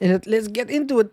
Let's get into it.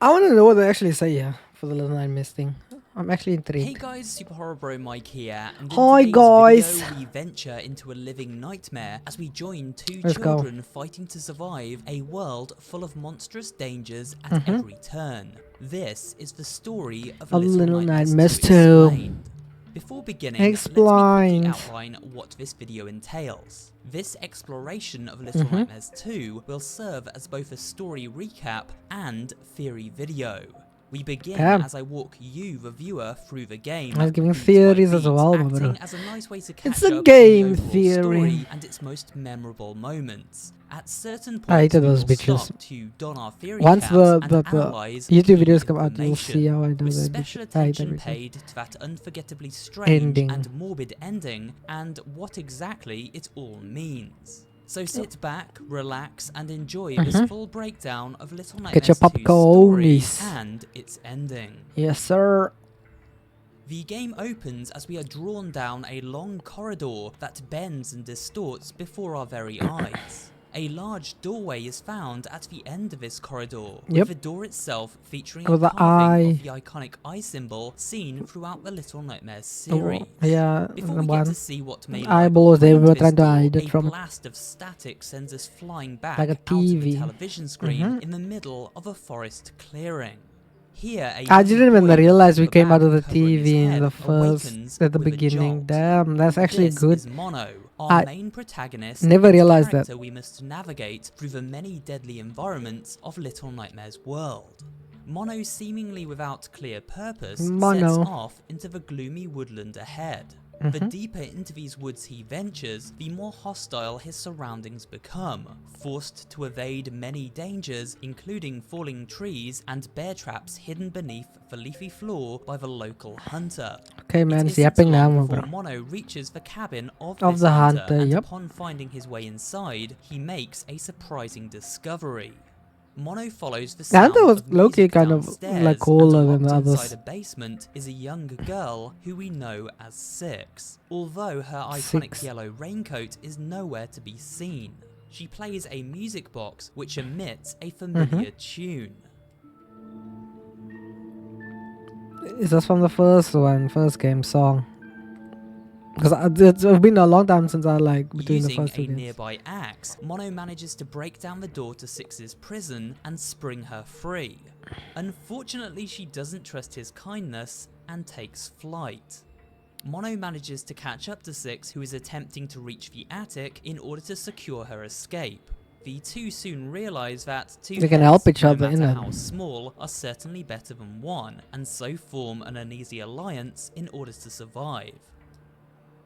I want to know what they actually say here for the Little Nightmares thing. I'm actually intrigued. Hey guys, Super Horror Bro Mike here, and in Hi today's guys. video we venture into a living nightmare as we join two Let's go. children fighting to survive a world full of monstrous dangers at every turn. This is the story of A Little Little Nightmares Nightmares 2 2. Explained. Before beginning, let me Explained. quickly outline what this video entails. This exploration of Little Nightmares 2 will serve as both a story recap and theory video. We begin as I walk you, the viewer, through the game. I was giving beat by theories as beat, well, acting bro. as a nice way to It's catch a up game on the overall theory. story and its most memorable moments. At certain points, I hated we those will bitches. stop to don our theory Once caps the and analyze YouTube the videos come out, you'll information, see how I do with that. special I hate attention everything. paid to that unforgettably strange Ending. and morbid ending and what exactly it all means. So sit back, relax, and enjoy this full breakdown of Little Get your Nightmares 2's story popcornies. and its ending. Yes, sir. The game opens as we are drawn down a long corridor that bends and distorts before our very eyes. A large doorway is found at the end of this corridor, with the door itself featuring a With the carving eye. of the iconic eye symbol seen throughout the Little Nightmares series. Yeah, Before the we get one. to see what may lie Eyeballs, they behind were this trying to door, hide it a from blast of static sends us flying back like a out of the TV. television screen in the middle of a forest clearing. Here, a I young didn't even boy realize we with a came out of bag the covering his TV in head the first, awakens at the with a beginning. jolt. Damn, that's actually This good. is Mono, our I main protagonist, never and realized that. character we must navigate through the many deadly environments of Little Nightmares world. Mono, seemingly without clear purpose, sets Mono. off into the gloomy woodland ahead. The deeper into these woods he ventures, the more hostile his surroundings become, forced to evade many dangers, including falling trees and bear traps hidden beneath the leafy floor by the local hunter. Okay, man, It it's isn't yapping now, long bro. before Mono reaches the cabin of Of this the hunter, hunter, and yep. upon finding his way inside, he makes a surprising discovery. Mono follows the The sound hunter was of low-key music kind of downstairs, like cooler and than the locked others. inside a basement is a young girl who we know as Six, although her iconic Six. yellow raincoat is nowhere to be seen. She plays a music box which emits a familiar tune. Is this from the first game song? Because it's been a long time since I like between the Using first two a games. nearby axe, Mono manages to break down the door to Six's prison and spring her free. Unfortunately, she doesn't trust his kindness and takes flight. Mono manages to catch up to Six, who is attempting to reach the attic in order to secure her escape. The two soon realise that two They can heads, help each no other, matter innit? how small, are certainly better than one, and so form an uneasy alliance in order to survive.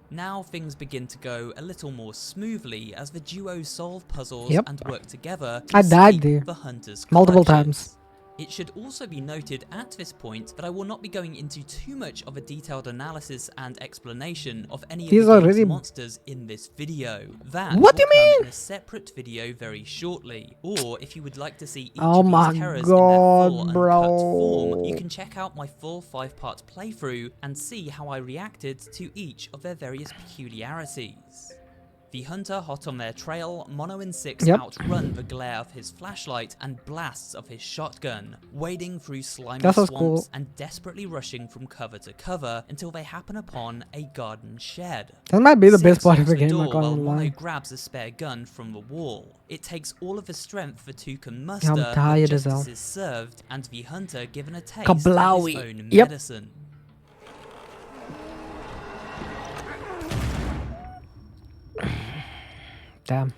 Now things begin to go a little more smoothly as the duo solve puzzles and work together to I died escape there the hunters' multiple clutches. times. It should also be noted at this point that I will not be going into too much of a detailed analysis and explanation of any These of the are game's really- monsters in this video. That What will do you come mean? in a separate video very shortly. Or if you would like to see each Oh of my these terrors God, in their full uncut bro. form, you can check out my full 5-part playthrough and see how I reacted to each of their various peculiarities. The hunter hot on their trail, Mono and Six outrun the glare of his flashlight and blasts of his shotgun, wading through slimy That was swamps cool. and desperately rushing from cover to cover until they happen upon a garden shed. That might be the best Six part of locks the game, I door while can't Mono lie. grabs a spare gun from the wall. It takes all of the strength the two can muster, I'm tired but as hell. justice is served and the hunter given a taste Kablowie. of his own Yep. medicine. Damn.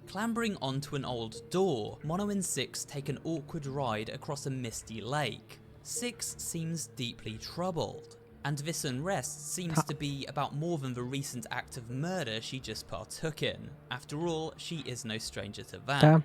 Clambering onto an old door, Mono and Six take an awkward ride across a misty lake. Six seems deeply troubled, and this unrest seems to be about more than the recent act of murder she just partook in. After all, she is no stranger to that. Damn.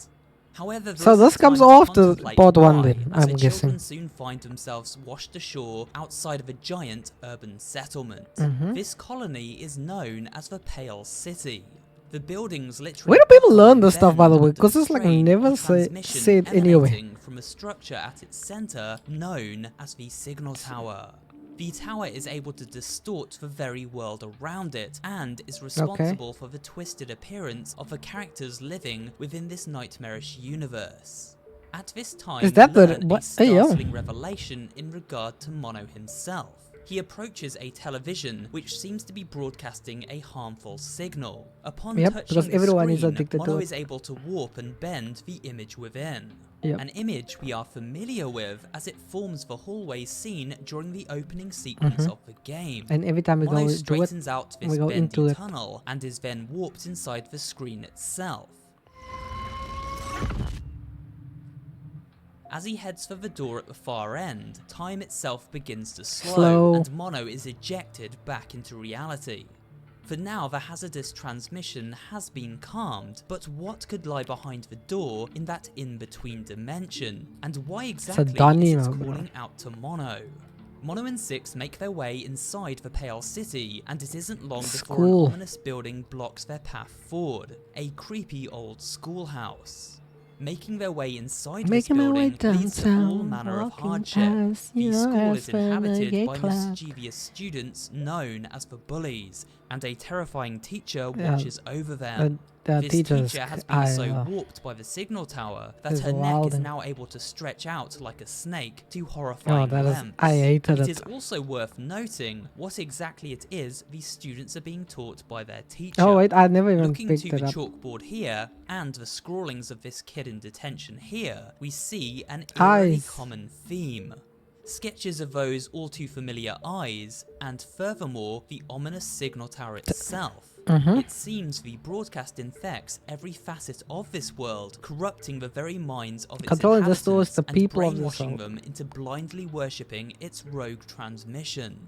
However, So there this is comes time to after contemplate part one why, then, as I'm the guessing. children soon find themselves washed ashore outside of a giant urban settlement. This colony is known as the Pale City. The buildings literally Where do people learn behind this stuff, by the them way? under 'Cause it's like strain, never the transmission said anyway. emanating from a structure at its center known as the Signal Tower. The tower is able to distort the very world around it and is responsible for the twisted appearance of the characters living within this nightmarish universe. At this time, Is that we the- learn a what? Hey, yo. startling revelation in regard to Mono himself. He approaches a television which seems to be broadcasting a harmful signal. Upon Yep, touching because the everyone is screen, addicted to Mono it. is able to warp and bend the image within. Yep. An image we are familiar with as it forms the hallway scene during the opening sequence of the game. And every time we Mono go do it, straightens out this we go into bendy it. tunnel and is then warped inside the screen itself. As he heads for the door at the far end, time itself begins to slow, and Mono is ejected back into reality. For now, the hazardous transmission has been calmed, but what could lie behind the door in that in-between dimension? And why exactly is it calling out to Mono? Mono and Six make their way inside the Pale City, and it isn't long before an ominous building blocks their path forward, a creepy old schoolhouse. Making their way inside this building leads to all manner of hardship. The school is inhabited by mischievous students known as the bullies, and a terrifying teacher watches over them. This teacher has been so warped by the signal tower that her neck is now able to stretch out like a snake to horrifying lengths. I hated it. It is also worth noting what exactly it is these students are being taught by their teacher. Oh wait, I never even Looking picked to it the up. chalkboard here and the scrawlings of this kid in detention here, we see an eerily common theme. Sketches of those all too familiar eyes, and furthermore, the ominous signal tower itself. It seems the broadcast infects every facet of this world, corrupting the very minds of its inhabitants and brainwashing them into blindly worshipping its rogue transmission.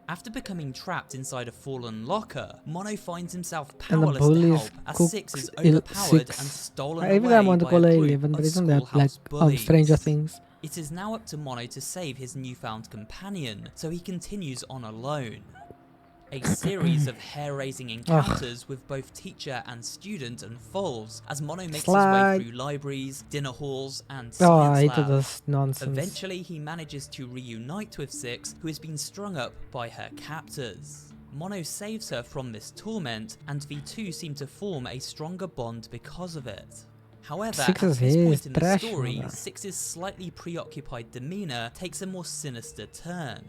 After becoming trapped inside a fallen locker, Mono finds himself powerless to help as Six is overpowered and stolen away by a group of schoolhouse bullies. Stranger Things. It is now up to Mono to save his newfound companion, so he continues on alone. A series of hair-raising encounters with both teacher and student unfolds as Mono makes his way through libraries, dinner halls, and science labs. This nonsense. Eventually, he manages to reunite with Six, who has been strung up by her captors. Mono saves her from this torment, and the two seem to form a stronger bond because of it. However, at this point in the story, Six's slightly preoccupied demeanor takes a more sinister turn.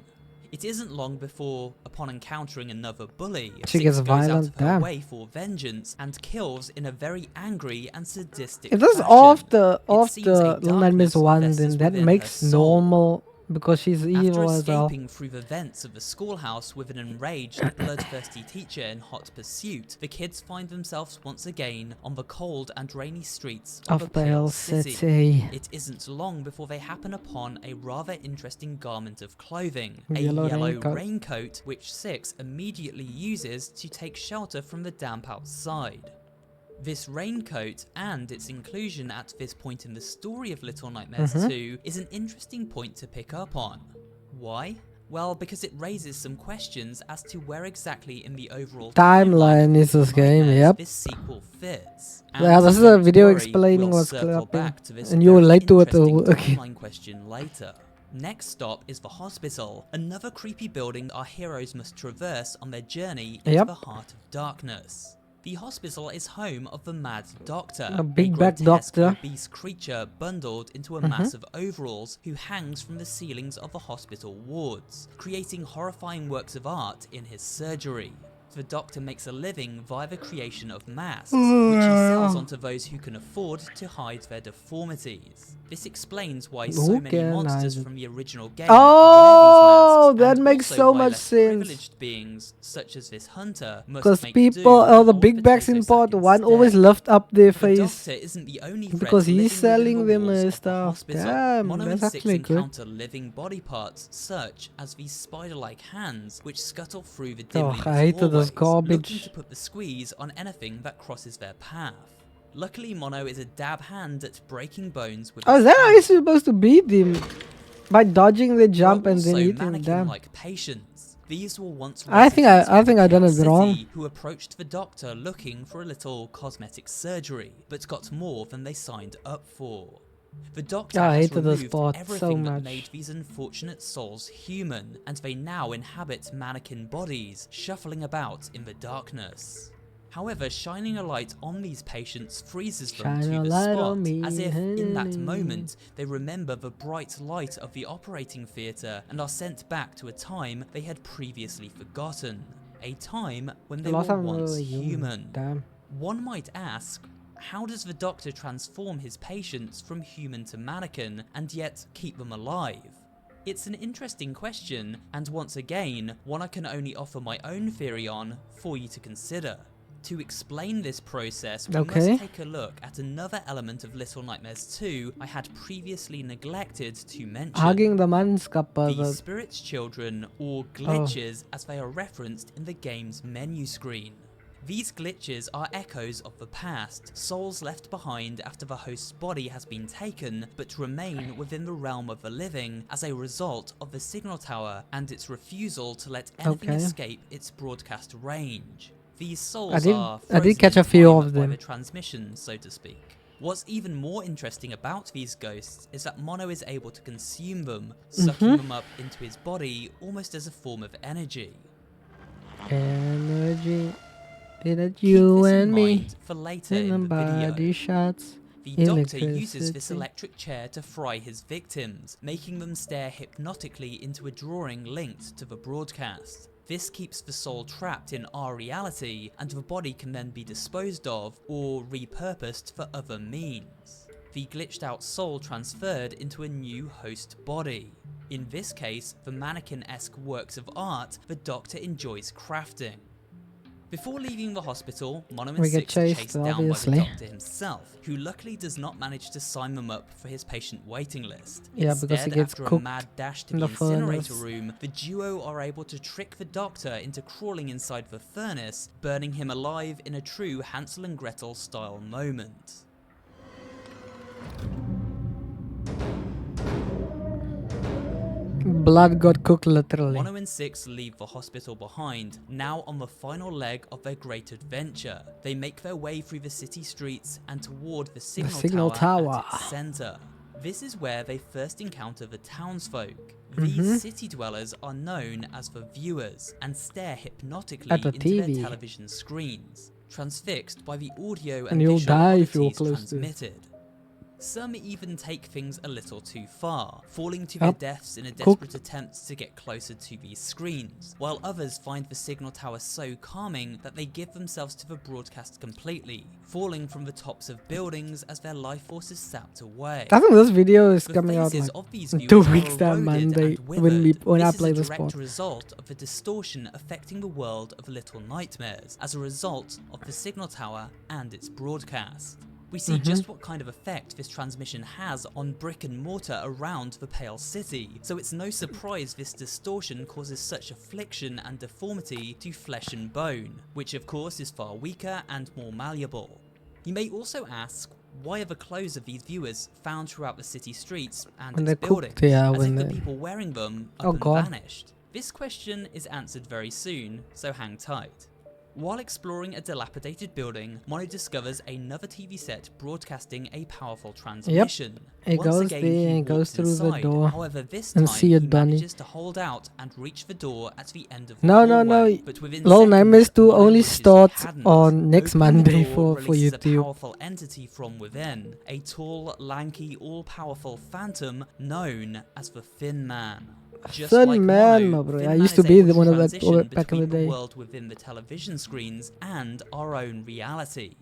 It isn't long before, upon encountering another bully, Six goes out of her way for vengeance and kills in a very angry and sadistic fashion. If this off the Little Nightmares 1, then that makes normal, because she's evil as well. After escaping through the vents of the schoolhouse with an enraged, bloodthirsty teacher in hot pursuit, the kids find themselves once again on the cold and rainy streets of the Pale City. It isn't long before they happen upon a rather interesting garment of clothing, a yellow raincoat, which Six immediately uses to take shelter from the damp outside. This raincoat and its inclusion at this point in the story of Little Nightmares 2 is an interesting point to pick up on. Why? Well, because it raises some questions as to where exactly in the overall timeline is this game, this sequel fits. Yeah, this is a video explaining what's happening, and you will relate to it again. Question later. Next stop is the hospital, another creepy building our heroes must traverse on their journey into the heart of darkness. The hospital is home of the Mad Doctor, a big back doctor, obese creature bundled into a mass of overalls who hangs from the ceilings of the hospital wards, creating horrifying works of art in his surgery. The Doctor makes a living via the creation of masks, which he sells onto those who can afford to hide their deformities. This explains why so many monsters from the original game wear these masks, that makes so much sense. Privileged beings such as this hunter because people, the big bags in part 1 always lift up their face. The Doctor isn't the only because he's selling them and stuff. Damn, Mono that's and Six actually good. encounter living body parts such as these spider-like hands which scuttle through the dimly lit hallways, looking to put the squeeze on anything that crosses their path. Luckily, Mono is a dab hand at breaking bones with is that how you're supposed to beat him? By dodging the jump and then hitting them? Like patients. These were once I think I done it wrong. Who approached the Doctor looking for a little cosmetic surgery, but got more than they signed up for. The Doctor has removed everything that made these unfortunate souls human, and they now inhabit mannequin bodies, shuffling about in the darkness. However, shining a light on these patients freezes them Shine to a the light spot, on me. as if in that moment they remember the bright light of the operating theatre and are sent back to a time they had previously forgotten. A time when they were Lost once a human. Damn. One might ask, how does the Doctor transform his patients from human to mannequin and yet keep them alive? It's an interesting question, and once again, one I can only offer my own theory on for you to consider. To explain this process, we must take a look at another element of Little Nightmares 2 I had previously neglected to mention. Hugging the man's The Spirit's Children, or glitches as they are referenced in the game's menu screen. These glitches are echoes of the past, souls left behind after the host's body has been taken, but remain within the realm of the living as a result of the signal tower and its refusal to let anything escape its broadcast range. These souls are frozen catch a in few time of them by the transmission, so to speak. What's even more interesting about these ghosts is that Mono is able to consume them, sucking them up into his body almost as a form of energy. Energy. It's you and me. For later in the video. Shots. The Doctor uses this electric chair to fry his victims, making them stare hypnotically into a drawing linked to the broadcast. This keeps the soul trapped in our reality, and the body can then be disposed of or repurposed for other means. The glitched out soul transferred into a new host body. In this case, the mannequin-esque works of art the Doctor enjoys crafting. Before leaving the hospital, Mono and Six are chased down by the Doctor himself, who luckily does not manage to sign them up for his patient waiting list. Instead, because he gets after cooked a mad dash to the incinerator room, the duo are able to trick the Doctor into crawling inside the furnace, burning him alive in a true Hansel and Gretel style moment. Blood got cooked literally. Mono and Six leave the hospital behind, now on the final leg of their great adventure. They make their way through the city streets and toward the signal tower at its center. This is where they first encounter the townsfolk. These city dwellers are known as the viewers and stare hypnotically into their television screens, transfixed by the audio and visual oddities transmitted. Some even take things a little too far, falling to their deaths in a desperate attempt to get closer to these screens, while others find the signal tower so calming that they give themselves to the broadcast completely, falling from the tops of buildings as their life force is sapped away. I think this video is coming out like in 2 weeks time, Monday, when I play this This is a direct result of the distortion affecting the world of Little Nightmares as a result of the signal tower and its broadcast. We see just what kind of effect this transmission has on brick and mortar around the Pale City, so it's no surprise this distortion causes such affliction and deformity to flesh and bone, which of course is far weaker and more malleable. You may also ask, why are the clothes of these viewers found throughout the city streets and its buildings, as if the people wearing them up and vanished? This question is answered very soon, so hang tight. While exploring a dilapidated building, Mono discovers another TV set broadcasting a powerful transmission. It Once goes again, there he and goes through inside. the door. However, this time he manages to hold out and reach the door at the end of the hallway, but within Little Nightmares 2 Mono only wishes he starts hadn't. on next Opening the Monday door for releases YouTube. a powerful entity from within, a tall, lanky, all-powerful phantom known as the Thin Man. Just like Mono, bro. Thin I Man used to is be able one of that transition back in the between day. world within the television screens and our own reality.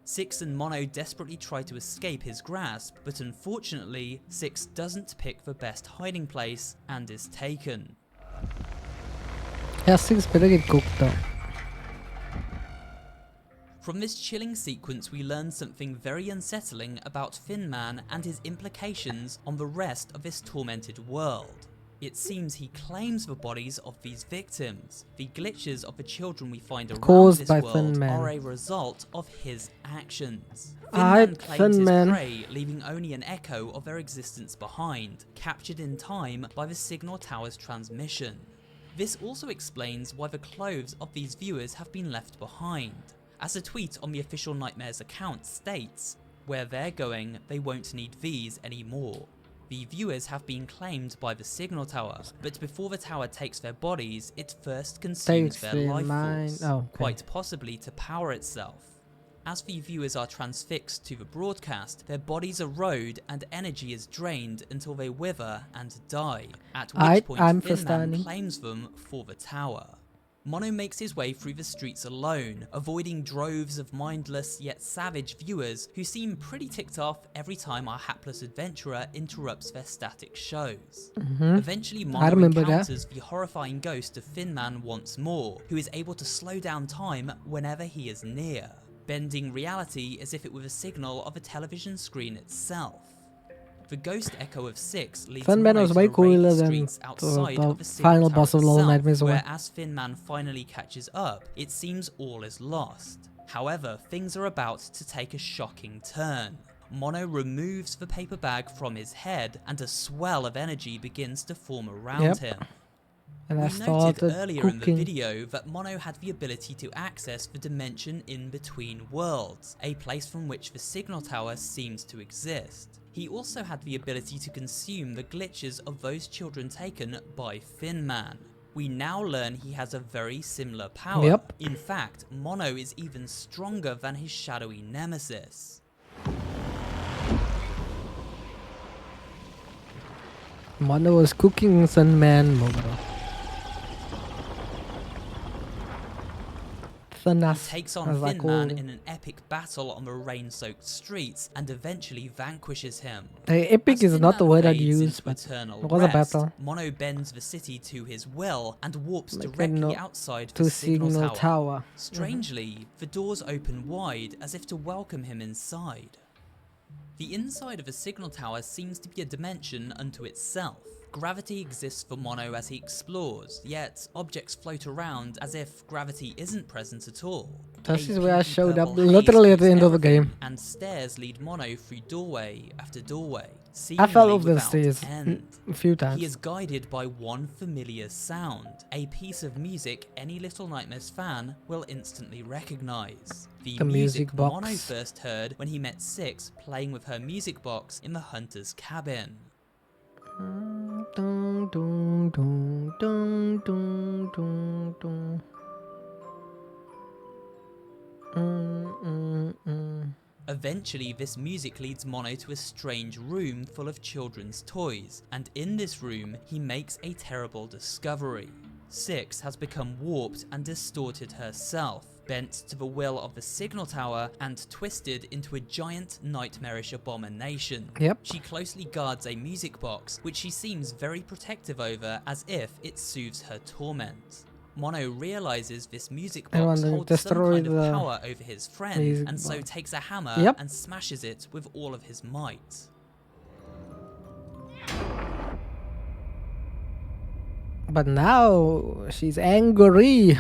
Six and Mono desperately try to escape his grasp, but unfortunately, Six doesn't pick the best hiding place and is taken. Yeah, Six better get cooked though. From this chilling sequence we learn something very unsettling about Thin Man and his implications on the rest of this tormented world. It seems he claims the bodies of these victims. The glitches of the children we find around this world are a result of his actions. Thin Man claims his prey, leaving only an echo of their existence behind, captured in time by the signal tower's transmission. This also explains why the clothes of these viewers have been left behind. As a tweet on the official Nightmares account states, "Where they're going, they won't need these anymore." The viewers have been claimed by the signal tower, but before the tower takes their bodies, it first consumes Takes their their life mind- force, oh, okay. quite possibly to power itself. As the viewers are transfixed to the broadcast, their bodies erode and energy is drained until they wither and die, at which point I'm Thin Man understanding. claims them for the tower. Mono makes his way through the streets alone, avoiding droves of mindless yet savage viewers who seem pretty ticked off every time our hapless adventurer interrupts their static shows. Eventually, Mono remember that. encounters the horrifying ghost of Thin Man once more, who is able to slow down time whenever he is near, bending reality as if it were a signal of a television screen itself. The ghost echo of Six leads Thin Man Mono was to way the rainy cooler than streets outside the of the signal final tower boss of Little itself, Nightmares 1. where as Thin Man finally catches up, it seems all is lost. However, things are about to take a shocking turn. Mono removes the paper bag from his head, and a swell of energy begins to form around Yep. him. And We I noted started earlier in the cooking. video that Mono had the ability to access the dimension in between worlds, a place from which the signal tower seems to exist. He also had the ability to consume the glitches of those children taken by Thin Man. We now learn he has a very similar power. Yep. In fact, Mono is even stronger than his shadowy nemesis. Mono was cooking Thin Man Mono. He Thanas, takes on as I Thin call Man him. in an epic battle on the rain-soaked streets and eventually vanquishes him. The epic As is Thin not the Man word I'd fades use, into but eternal it was a rest, battle. Mono bends the city to his will and warps Like directly no- outside to the signal Signal tower. Tower. Strangely, the doors open wide as if to welcome him inside. The inside of a signal tower seems to be a dimension unto itself. Gravity exists for Mono as he explores, yet objects float around as if gravity isn't present at all. This A is where I pinky showed up purple haze literally at the covers end of the everything, game. and stairs lead Mono through doorway after doorway, I seemingly fell off the without stairs end. a few He times. is guided by one familiar sound, a piece of music any Little Nightmares fan will instantly recognize. The music box. Mono first heard when he met Six playing with her music box in the hunter's cabin. Dun, dun, dun, dun, dun, dun, dun. Eventually, this music leads Mono to a strange room full of children's toys, and in this room, he makes a terrible discovery. Six has become warped and distorted herself, bent to the will of the signal tower, and twisted into a giant nightmarish abomination. Yep. She closely guards a music box, which she seems very protective over as if it soothes her torment. Mono realizes this music I box want to holds some destroy kind of the power over his friend, music and so box. takes a hammer Yep. and smashes it with all of his might. But now she's angry.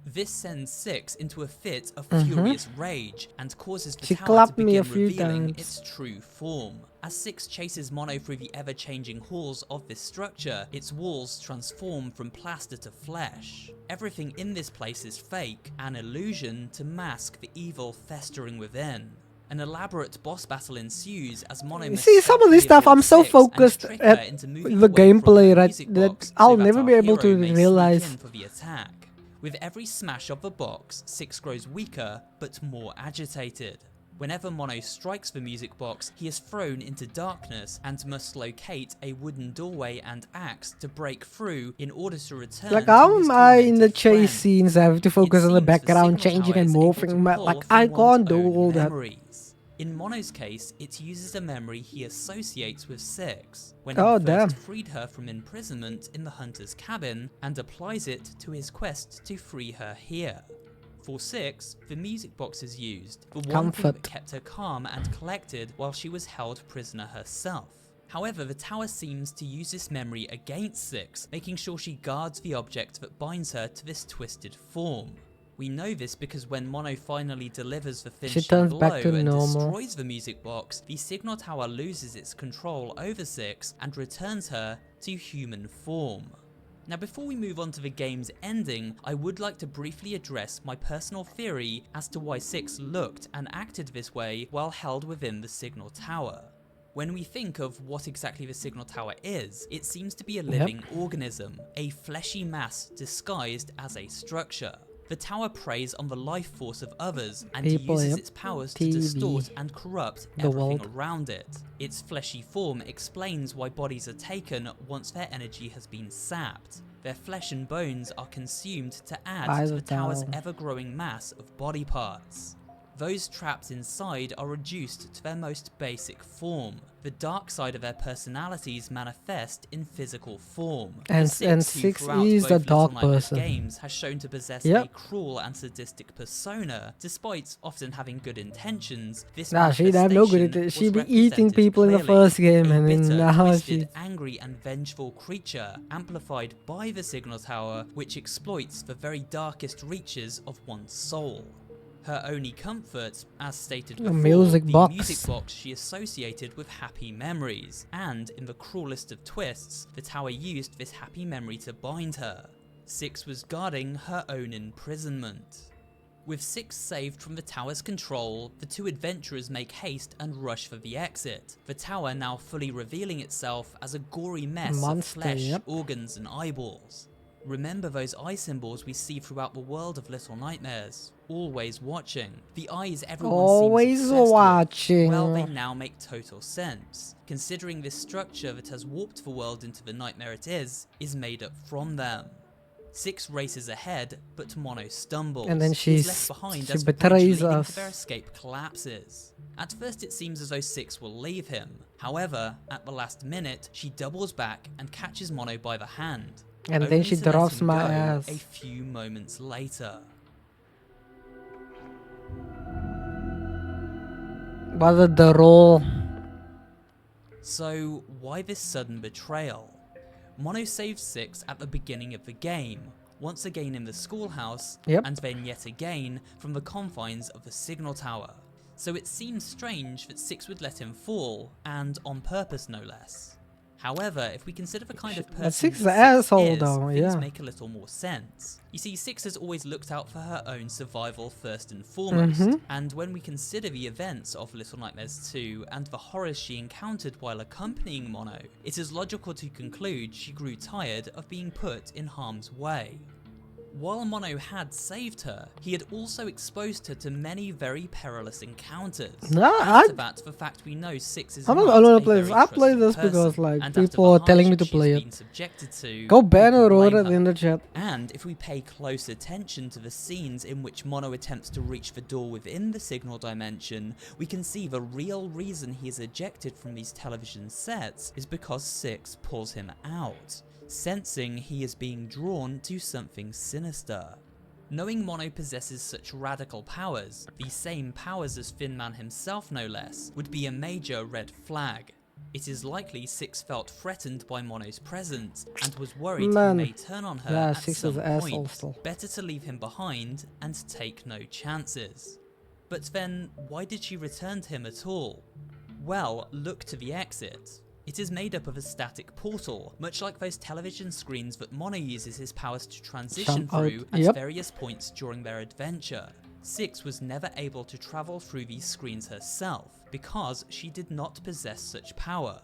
This sends Six into a fit of furious rage and causes the She tower clapped to me begin a few revealing times. its true form. As Six chases Mono through the ever-changing halls of this structure, its walls transform from plaster to flesh. Everything in this place is fake, an illusion to mask the evil festering within. An elaborate boss battle ensues as Mono You must see, some of this stealthily stuff I'm avoid so Six and focused trick at her into moving the away from gameplay, her right, music that box I'll so that never our be able hero to may sneak realize. in for the attack. With every smash of the box, Six grows weaker but more agitated. Whenever Mono strikes the music box, he is thrown into darkness and must locate a wooden doorway and axe to break through in order to return Like, to how his am I in the tormented chase friend. scenes? I have to focus on the It seems background, signal changing tower and is able to morphing. pull Like, from I one's can't do own all that. memories. In Mono's case, it uses a memory he associates with Six, when Oh, he damn. first freed her from imprisonment in the hunter's cabin, and applies it to his quest to free her here. For Six, the music box is used, the one thing that Comfort. kept her calm and collected while she was held prisoner herself. However, the tower seems to use this memory against Six, making sure she guards the object that binds her to this twisted form. We know this because when Mono finally delivers the finishing turns blow back to and normal. destroys the music box, the signal tower loses its control over Six and returns her to human form. Now before we move on to the game's ending, I would like to briefly address my personal theory as to why Six looked and acted this way while held within the Signal Tower. When we think of what exactly the Signal Tower is, it seems to be a living organism, a fleshy mass disguised as a structure. The tower preys on the life force of others and uses its powers to distort and corrupt everything around it. Its fleshy form explains why bodies are taken once their energy has been sapped. Their flesh and bones are consumed to add to the tower's ever-growing mass of body parts. Those trapped inside are reduced to their most basic form. The dark side of their personalities manifest in physical form. And Six is the dark person. Games has shown to possess a cruel and sadistic persona, despite often having good intentions. This she had no good intentions. She be eating people in the first game, and then now she's angry and vengeful creature, amplified by the Signal Tower, which exploits the very darkest reaches of one's soul. Her only comfort, as stated before, the music box she associated with happy memories, and in the cruelest of twists, the tower used this happy memory to bind her. Six was guarding her own imprisonment. With Six saved from the tower's control, the two adventurers make haste and rush for the exit, the tower now fully revealing itself as a gory mess of flesh, organs and eyeballs. Remember those eye symbols we see throughout the world of Little Nightmares? Always watching. The eyes everyone seems watching. Well, they now make total sense, considering this structure that has warped the world into the nightmare it is made up from them. Six races ahead, but Mono stumbles. And then she's left behind as betrays us. Their escape collapses. At first it seems as though Six will leave him. However, at the last minute, she doubles back and catches Mono by the hand. And then she drops my ass. A few moments later. What the role? So, why this sudden betrayal? Mono saves Six at the beginning of the game, once again in the schoolhouse, and then yet again from the confines of the Signal Tower. So it seems strange that Six would let him fall, and on purpose no less. However, if we consider the kind of person Six is an asshole though, things make a little more sense. You see, Six has always looked out for her own survival first and foremost, and when we consider the events of Little Nightmares 2 and the horrors she encountered while accompanying Mono, it is logical to conclude she grew tired of being put in harm's way. While Mono had saved her, he had also exposed her to many very perilous encounters. After that, the fact we know Six is I'm not gonna play this. I play this because like people are telling me to play it. Go ban or order it in the chat. And if we pay close attention to the scenes in which Mono attempts to reach the door within the Signal Dimension, we can see the real reason he is ejected from these television sets is because Six pulls him out, sensing he is being drawn to something sinister. Knowing Mono possesses such radical powers, the same powers as Thin Man himself no less, would be a major red flag. It is likely Six felt threatened by Mono's presence and was worried he may turn on her at some point. Better to leave him behind and take no chances. But then, why did she return to him at all? Well, look to the exit. It is made up of a static portal, much like those television screens that Mono uses his powers to transition through at various points during their adventure. Six was never able to travel through these screens herself, because she did not possess such power.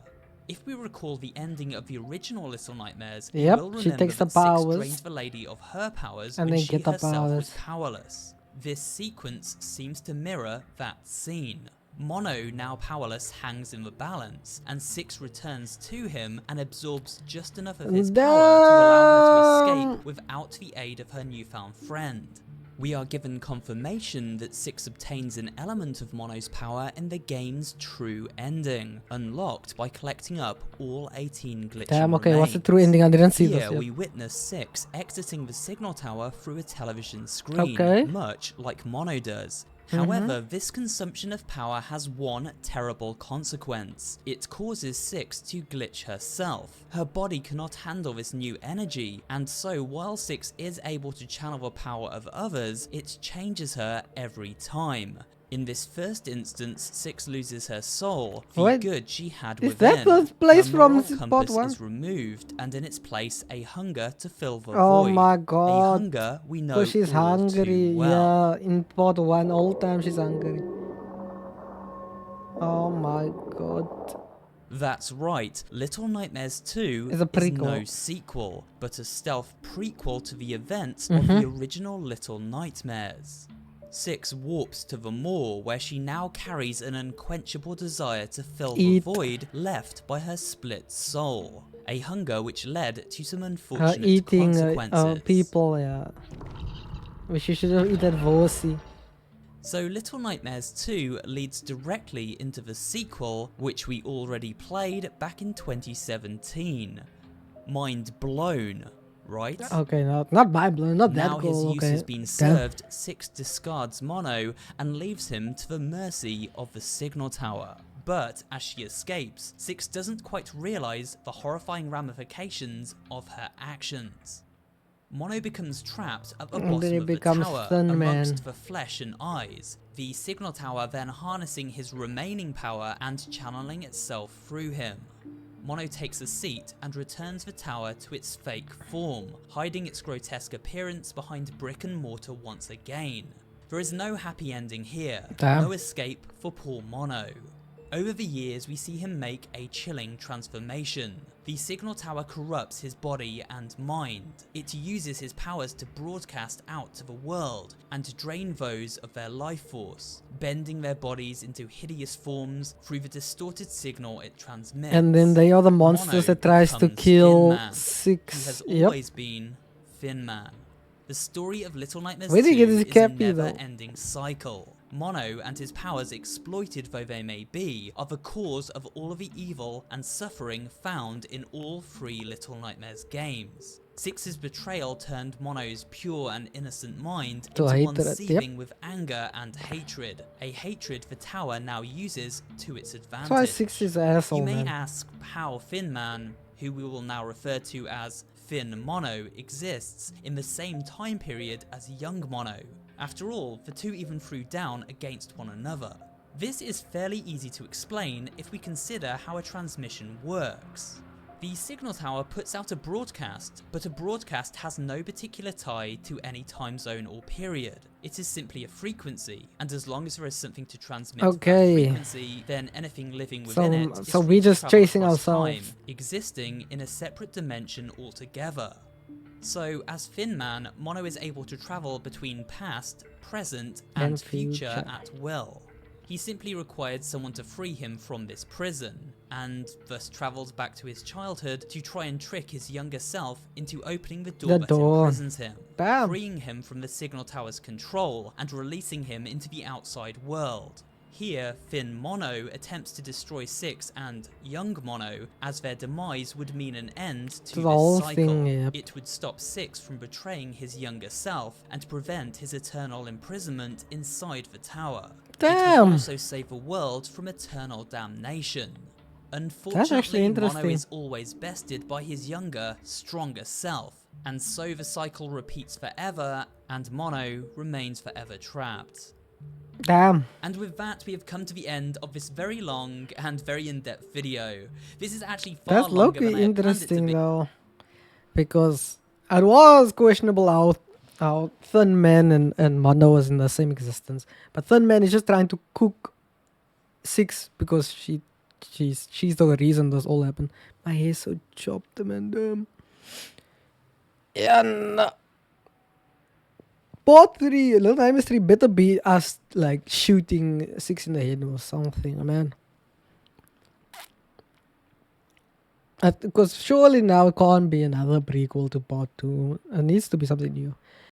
If we recall the ending of the original Little Nightmares, you will remember she takes the that powers, Six drained the lady of her powers and when then she herself was powerless. This sequence seems to mirror that scene. Mono, now powerless, hangs in the balance, and Six returns to him and absorbs just enough of his power to allow her to escape without the aid of her newfound friend. We are given confirmation that Six obtains an element of Mono's power in the game's true ending, unlocked by collecting up all 18 glitchy remains. What's the true ending? I didn't see this yet. We witness Six exiting the Signal Tower through a television screen, much like Mono does. However, this consumption of power has one terrible consequence. It causes Six to glitch herself. Her body cannot handle this new energy, and so while Six is able to channel the power of others, it changes her every time. In this first instance, Six loses her soul, the What? good she had Is within. that the place Her from moral part compass 1? is removed, and in its place, a hunger to fill the Oh void. my A god. hunger we know Because she's all hungry. too well. Yeah, in part 1, all time she's hungry. Oh my god. That's right, Little Nightmares 2 It's a is no prequel. sequel, but a stealth prequel to the events of the original Little Nightmares. Six warps to the Maw, where she now carries an unquenchable desire to fill the Eat. void left by her split soul. A hunger which led to some Her unfortunate eating consequences. people, yeah. Which you should have eaten Vosi. So Little Nightmares 2 leads directly into the sequel, which we already played back in 2017. Mind blown, right? Okay, not Bible, not Now that his goal, use okay. has been served, Six discards Mono and leaves him to the mercy of the signal tower. But as she escapes, Six doesn't quite realise the horrifying ramifications of her actions. Mono becomes trapped at the And then bottom he of the becomes tower Thin Man. amongst the flesh and eyes, the signal tower then harnessing his remaining power and channeling itself through him. Mono takes a seat and returns the tower to its fake form, hiding its grotesque appearance behind brick and mortar once again. There is no happy ending here, Damn. no escape for poor Mono. Over the years, we see him make a chilling transformation. The signal tower corrupts his body and mind. It uses his powers to broadcast out to the world and drain those of their life force, bending their bodies into hideous forms through the distorted signal it transmits. And then they are the monsters Mono that tries to becomes kill Thin Man, who Six. has Yep. always been Thin Man. The story of Little Nightmares Where 2 did he get his is a cappy, though? never-ending cycle. Mono and his powers, exploited though they may be, are the cause of all of the evil and suffering found in all three Little Nightmares games. Six's betrayal turned Mono's pure and innocent mind To into hate one it, yep. seething with anger and hatred, a hatred the tower now uses to its advantage. That's why Six is an asshole, You may man. ask how Thin Man, who we will now refer to as Thin Mono, exists in the same time period as Young Mono. After all, the two even threw down against one another. This is fairly easy to explain if we consider how a transmission works. The signal tower puts out a broadcast, but a broadcast has no particular tie to any time zone or period. It is simply a frequency, and as long as there is something to transmit Okay. that frequency, then anything living within it is So free we're to just travel chasing across ourselves. time, existing in a separate dimension altogether. So, as Thin Man, Mono is able to travel between past, present, and And future future. at will. He simply required someone to free him from this prison, and thus travels back to his childhood to try and trick his younger self into opening the door that imprisons him, Damn. freeing him from the signal tower's control and releasing him into the outside world. Here, Thin Mono attempts to destroy Six and Young Mono, as their demise would mean an end to The whole this cycle. thing, yep. It would stop Six from betraying his younger self and prevent his eternal imprisonment inside the tower. It Damn. would also save the world from eternal damnation. Unfortunately, actually Mono interesting. is always bested by his younger, stronger self, and so the cycle repeats forever, and Mono remains forever trapped. Damn. And with that, we have come to the end of this very long and very in-depth video. This is actually far That's longer than low-key I had planned it to interesting be. though, because it was questionable how Thin Man and Mono was in the same existence, but Thin Man is just trying to cook Six because she's the reason this all happened. My hair's so chopped, man. Yeah, no. Part 3, Little Nightmares 3 better be us like shooting Six in the head or something, man. Because surely now it can't be another prequel to part 2. It needs to be something new.